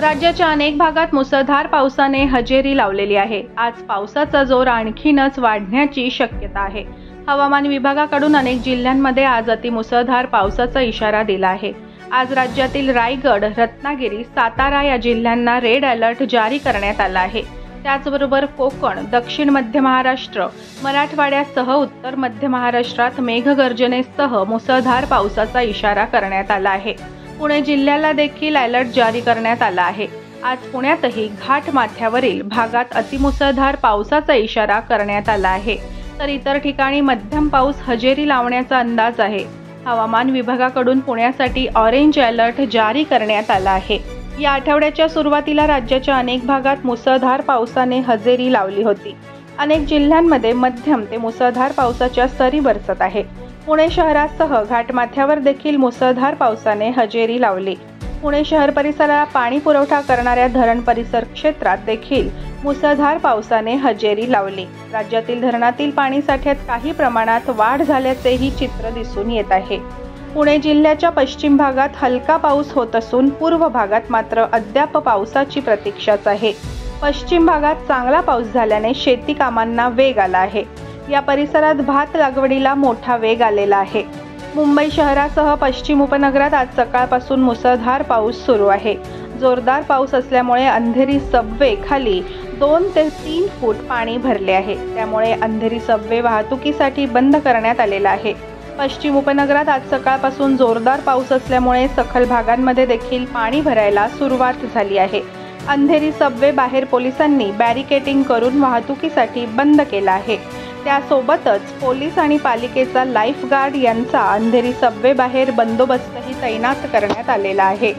राज्याच्या अनेक भागात मुसळधार पावसाने हजेरी लावलेली आहे। आज पावसाचा जोर आणखीनच वाढण्याची शक्यता आहे। हवामान विभागाकडून अनेक जिल्ह्यांमध्ये आज अतिमुसळधार पावसाचा इशारा दिला आहे। आज राज्यातील रायगड, रत्नागिरी, सातारा या जिल्ह्यांना रेड अलर्ट जारी करण्यात आला आहे। त्याचबरोबर कोकण, दक्षिण मध्य महाराष्ट्र, मराठवाड्यासह उत्तर मध्य महाराष्ट्रात मेघगर्जनेसह मुसळधार पावसाचा इशारा करण्यात आला आहे। पुणे जिल्ह्याला देखील अलर्ट जारी करण्यात आला आहे। आज पुण्यातही घाट माथ्यावरील भागात अतिमुसळधार पावसाचा इशारा करण्यात आला आहे, तर इतर ठिकाणी मध्यम पाऊस हजेरी लावण्याचा अंदाज आहे। हवामान विभागाकडून पुण्यासाठी ऑरेंज अलर्ट जारी करण्यात आला आहे। या आठवड्याच्या सुरुवातीला राज्याच्या अनेक भागात मुसळधार पावसाने हजेरी लावली होती। अनेक जिल्ह्यांमध्ये मध्यम ते मुसळधार पावसाच्या सरी बरसत आहे। पुणे शहरासह घाटमाथ्यावर देखील मुसळधार पावसाने हजेरी लावली। पुणे शहर परिसराला पाणी पुरवठा करणाऱ्या धरण परिसर क्षेत्रात देखील मुसळधार पावसाने हजेरी लावली। राज्यातील धरणातील पाणीसाठ्यात काही प्रमाणात वाढ झाल्याचेही चित्र दिसून येत आहे। पुणे जिल्ह्याच्या पश्चिम भागात हलका पाऊस होत असून पूर्व भागात मात्र अद्याप पावसाची प्रतीक्षाच आहे। पश्चिम भागात चांगला पाऊस झाल्याने शेती कामांना वेग आला आहे। या परिसरात भात लागवडीला मोठा वेग आलेला आहे। मुंबई शहरासह पश्चिम उपनगरात आज सकाळपासून मुसळधार पाऊस सुरू आहे। जोरदार पाऊस असल्यामुळे अंधेरी सबवे खाली 2 ते 3 फूट पाणी भरले आहे। त्यामुळे अंधेरी सबवे वाहतुकीसाठी बंद करण्यात आलेला आहे। पश्चिम उपनगरात आज सकाळपासून जोरदार पाऊस असल्यामुळे सखल भागांमध्ये देखील पाणी भरायला सुरुवात झाली आहे। अंधेरी सबवे बाहेर पोलिसांनी बॅरिकेडिंग करून वाहतुकीसाठी बंद केला आहे। त्यासोबतच पोलीस आणि पालिकेचा लाईफ गार्ड यांचा अंधेरी सबवे बाहेर बंदोबस्तही तैनात करण्यात आलेला आहे।